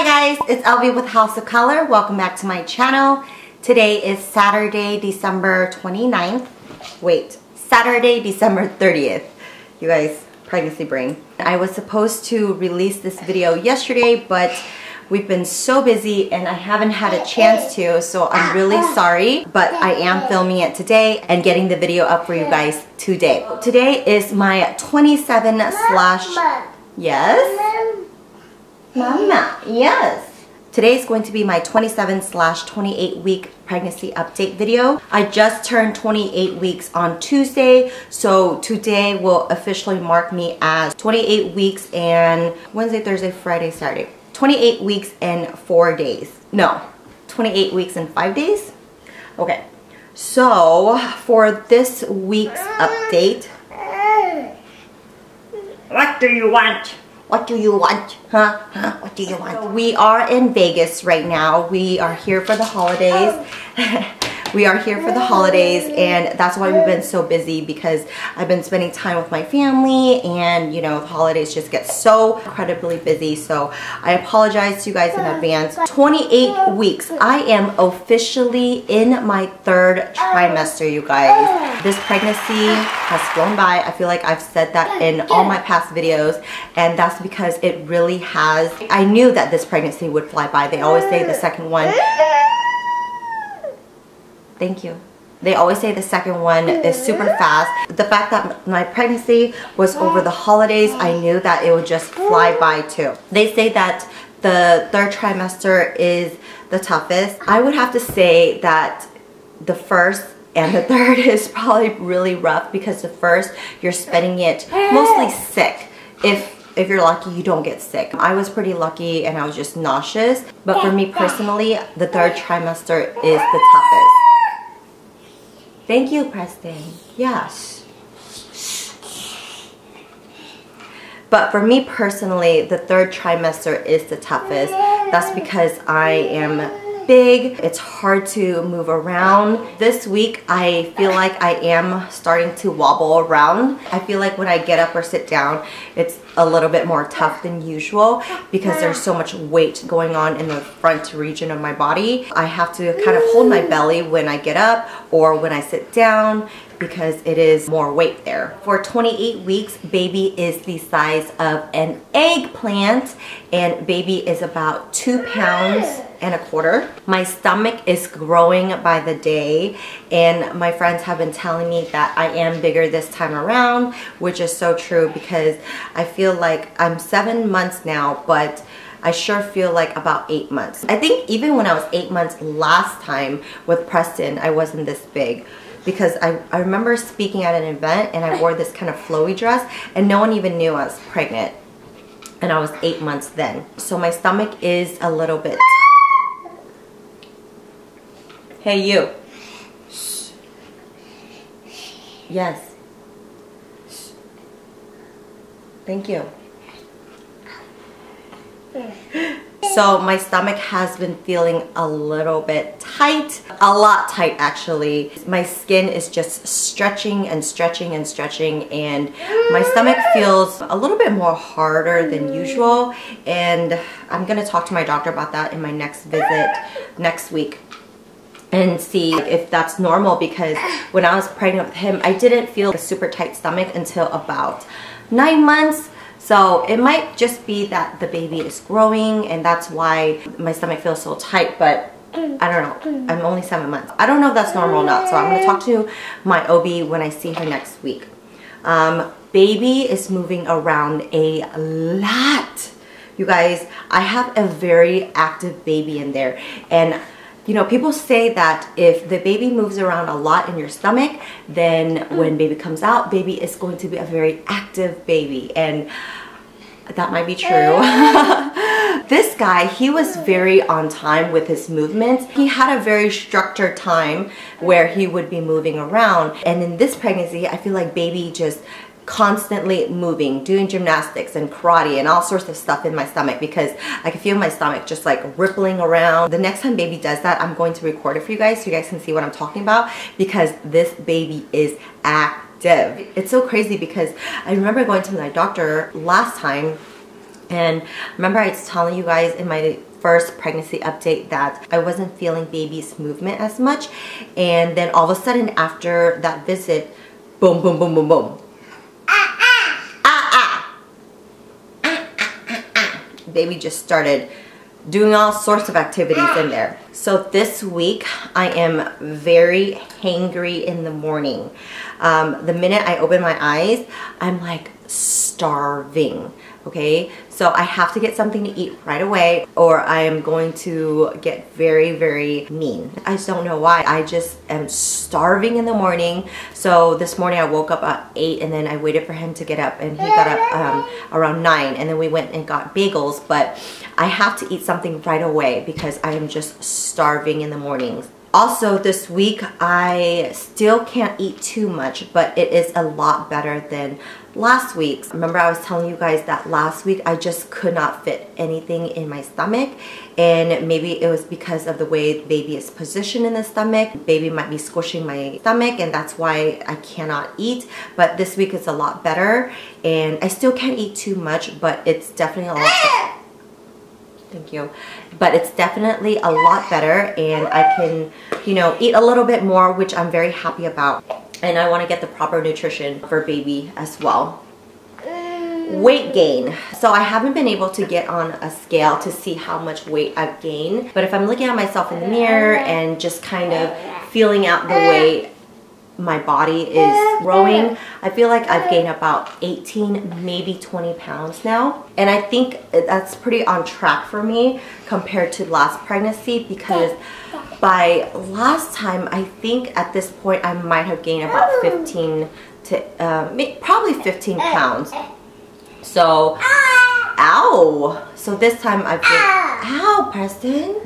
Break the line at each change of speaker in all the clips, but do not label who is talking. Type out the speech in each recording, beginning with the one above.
Hi guys, it's Elvie with House of Color. Welcome back to my channel. Today is Saturday, December 29th. Wait, Saturday, December 30th. You guys, pregnancy brain. I was supposed to release this video yesterday, but we've been so busy and I haven't had a chance to, so I'm really sorry. But I am filming it today and getting the video up for you guys today. Today is my 27 slash... Yes? Mama, yes. Today is going to be my 27/28 week pregnancy update video. I just turned 28 weeks on Tuesday, so today will officially mark me as 28 weeks and Wednesday, Thursday, Friday, Saturday. 28 weeks and 4 days. No, 28 weeks and 5 days? Okay, so for this week's update, what do you want? What do you want? Huh? What do you want? So we are in Vegas right now. We are here for the holidays. We are here for the holidays, and that's why we've been so busy, because I've been spending time with my family, and you know, the holidays just get so incredibly busy. So I apologize to you guys in advance. 28 weeks. I am officially in my 3rd trimester, you guys. This pregnancy has flown by. I feel like I've said that in all my past videos, and that's because it really has. I knew that this pregnancy would fly by. They always say the second one... Thank you. They always say the second one is super fast. The fact that my pregnancy was over the holidays, I knew that it would just fly by too. They say that the 3rd trimester is the toughest. I would have to say that the 1st and the 3rd is probably really rough, because the 1st, you're spending it mostly sick. If you're lucky, you don't get sick. I was pretty lucky and I was just nauseous. But for me personally, the 3rd trimester is the toughest. Thank you, Preston. Yes. But for me personally, the 3rd trimester is the toughest. That's because I am big. It's hard to move around. This week, I feel like I am starting to wobble around. I feel like when I get up or sit down, it's a little bit more tough than usual, because there's so much weight going on in the front region of my body. I have to kind of hold my belly when I get up or when I sit down, because it is more weight there. For 28 weeks, baby is the size of an eggplant, and baby is about 2 pounds and a quarter. My stomach is growing by the day, and my friends have been telling me that I am bigger this time around, which is so true, because I feel like I'm 7 months now, but I sure feel like about 8 months. I think even when I was 8 months last time with Preston, I wasn't this big, because I remember speaking at an event and I wore this kind of flowy dress and no one even knew I was pregnant, and I was 8 months then. So my stomach is a little bit... Hey you. Yes. Thank you. So my stomach has been feeling a little bit tight, a lot tight actually. My skin is just stretching and stretching and stretching, and my stomach feels a little bit more harder than usual, and I'm gonna talk to my doctor about that in my next visit next week and see if that's normal, because when I was pregnant with him, I didn't feel a super tight stomach until about 9 months. So it might just be that the baby is growing and that's why my stomach feels so tight, but I don't know. I'm only 7 months. I don't know if that's normal or not, so I'm going to talk to my OB when I see her next week. Baby is moving around a lot. You guys, I have a very active baby in there, and you know, people say that if the baby moves around a lot in your stomach, then when baby comes out, baby is going to be a very active baby, and that might be true. This guy, he was very on time with his movements. He had a very structured time where he would be moving around, and in this pregnancy, I feel like baby just constantly moving, doing gymnastics and karate and all sorts of stuff in my stomach, because I can feel my stomach just like rippling around. The next time baby does that, I'm going to record it for you guys so you guys can see what I'm talking about, because this baby is active. It's so crazy, because I remember going to my doctor last time, and remember I was telling you guys in my first pregnancy update that I wasn't feeling baby's movement as much, and then all of a sudden after that visit, boom, boom, boom, boom, boom. Baby just started doing all sorts of activities in there. So this week I am very hangry in the morning. The minute I open my eyes, I'm like starving. Okay, so I have to get something to eat right away or I am going to get very, very mean. I just don't know why. I just am starving in the morning. So this morning I woke up at 8 and then I waited for him to get up, and he got up around 9, and then we went and got bagels, but I have to eat something right away because I am just starving in the mornings. Also this week I still can't eat too much, but it is a lot better than last week's. Remember I was telling you guys that last week I just could not fit anything in my stomach, and maybe it was because of the way baby is positioned in the stomach. Baby might be squishing my stomach and that's why I cannot eat, but this week it's a lot better and I still can't eat too much, but it's definitely a lot better. Thank you. But it's definitely a lot better and I can, you know, eat a little bit more, which I'm very happy about. And I want to get the proper nutrition for baby as well. Weight gain. So I haven't been able to get on a scale to see how much weight I've gained. But if I'm looking at myself in the mirror and just kind of feeling out the way my body is growing, I feel like I've gained about 18, maybe 20 pounds now. And I think that's pretty on track for me compared to last pregnancy, because by last time, I think at this point I might have gained about 15 to probably 15 pounds. So, ow! So this time I've gained, ow, Preston!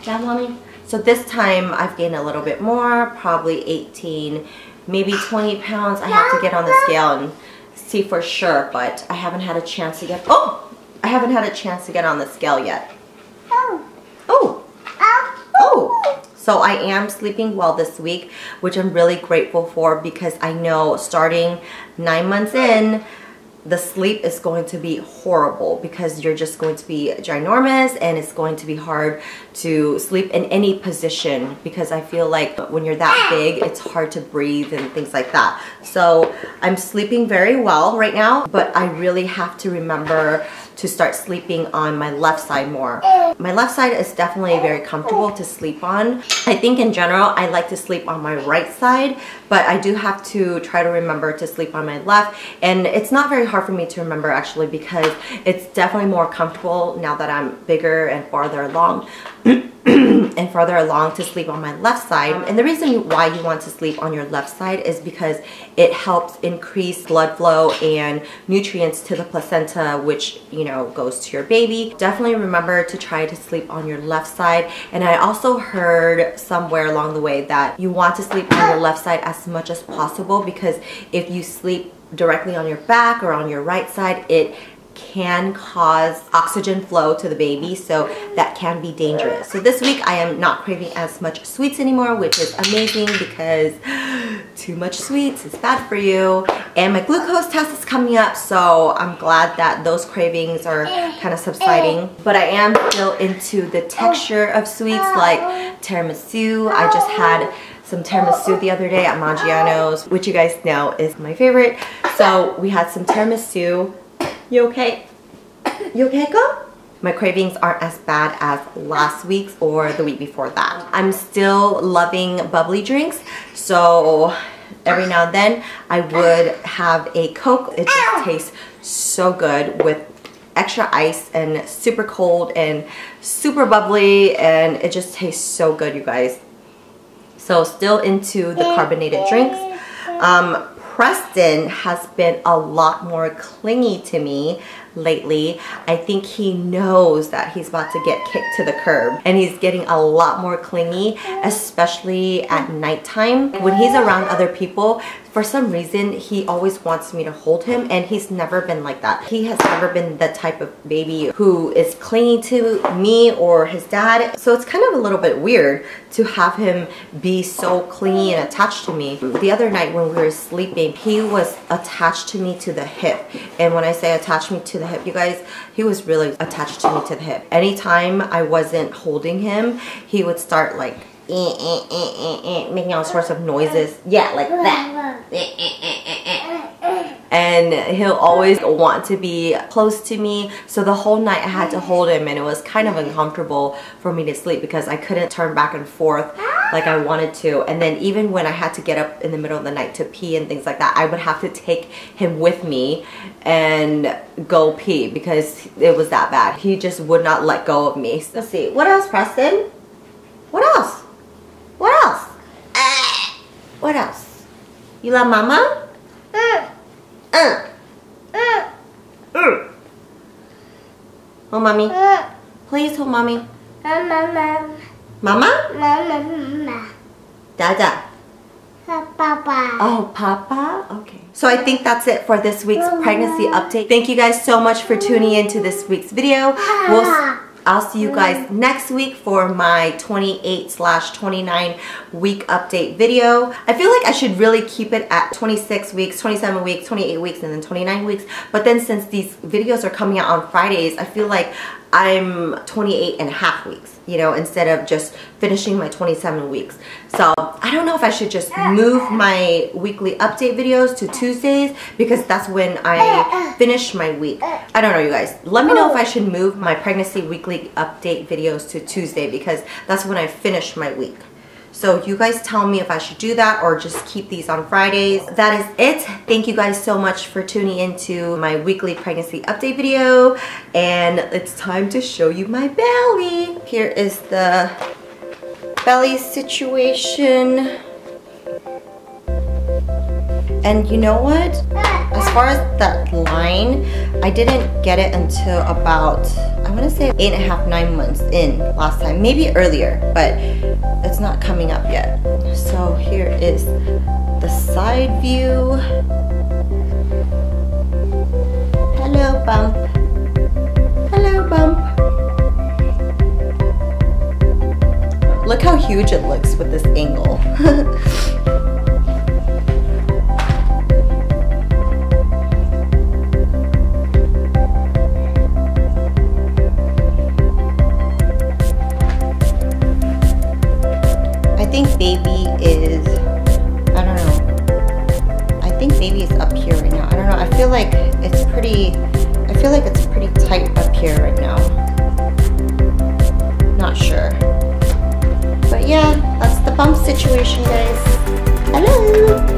Yeah, mommy? So this time I've gained a little bit more, probably 18, maybe 20 pounds. I have to get on the scale and see for sure, but I haven't had a chance to get, I haven't had a chance to get on the scale yet. So I am sleeping well this week, which I'm really grateful for, because I know starting 9 months in, the sleep is going to be horrible because you're just going to be ginormous and it's going to be hard to sleep in any position, because I feel like when you're that big, it's hard to breathe and things like that. So I'm sleeping very well right now, but I really have to remember to start sleeping on my left side more. My left side is definitely very comfortable to sleep on. I think in general, I like to sleep on my right side, but I do have to try to remember to sleep on my left. And it's not very hard for me to remember actually, because it's definitely more comfortable now that I'm bigger and farther along. And farther along to sleep on my left side. And the reason why you want to sleep on your left side is because it helps increase blood flow and nutrients to the placenta, which, you know, goes to your baby. Definitely remember to try to sleep on your left side. And I also heard somewhere along the way that you want to sleep on your left side as much as possible, because if you sleep directly on your back or on your right side, it can cause oxygen flow to the baby, so that can be dangerous. So this week I am not craving as much sweets anymore, which is amazing because too much sweets is bad for you. And my glucose test is coming up, so I'm glad that those cravings are kind of subsiding. But I am still into the texture of sweets like tiramisu. I just had some tiramisu the other day at Maggiano's, which you guys know is my favorite. So we had some tiramisu. You okay? You okay, girl? My cravings aren't as bad as last week's or the week before that. I'm still loving bubbly drinks, so every now and then I would have a Coke. It just tastes so good with extra ice and super cold and super bubbly, and it just tastes so good, you guys. So still into the carbonated drinks. Preston has been a lot more clingy to me lately. I think he knows that he's about to get kicked to the curb, and he's getting a lot more clingy, especially at nighttime. When he's around other people, for some reason, he always wants me to hold him, and he's never been like that. He has never been the type of baby who is clingy to me or his dad. So it's kind of a little bit weird to have him be so clingy and attached to me. The other night when we were sleeping, he was attached to me to the hip. And when I say attached me to the hip, you guys, he was really attached to me to the hip. Anytime I wasn't holding him, he would start like making all sorts of noises. Yeah, like that. And he'll always want to be close to me. So the whole night I had to hold him, and it was kind of uncomfortable for me to sleep because I couldn't turn back and forth like I wanted to. And then even when I had to get up in the middle of the night to pee and things like that, I would have to take him with me and go pee because it was that bad. He just would not let go of me. Let's see, what else, Preston? What else? What else? What else? You love mama? Hold mommy. Please hold mommy. Mama? Dada.
Papa.
Oh, Papa? Okay. So I think that's it for this week's pregnancy update. Thank you guys so much for tuning in to this week's video. I'll see you guys next week for my 28/29 week update video. I feel like I should really keep it at 26 weeks, 27 weeks, 28 weeks, and then 29 weeks. But then since these videos are coming out on Fridays, I feel like I'm 28.5 weeks, you know, instead of just finishing my 27 weeks. So I don't know if I should just move my weekly update videos to Tuesdays because that's when I finish my week. I don't know, you guys. Let me know if I should move my pregnancy weekly update videos to Tuesday because that's when I finish my week. So you guys tell me if I should do that or just keep these on Fridays. That is it. Thank you guys so much for tuning into my weekly pregnancy update video. And it's time to show you my belly. Here is the belly situation. And you know what? As far as that line, I didn't get it until about, I want to say 8.5, 9 months in last time. Maybe earlier, but it's not coming up yet. So here is the side view. Hello, bump. Hello, bump. Look how huge it looks with this angle. I think baby is, I don't know. I think baby is up here right now. I don't know. I feel like it's pretty tight up here right now. Not sure. But yeah, that's the bump situation, guys. Hello.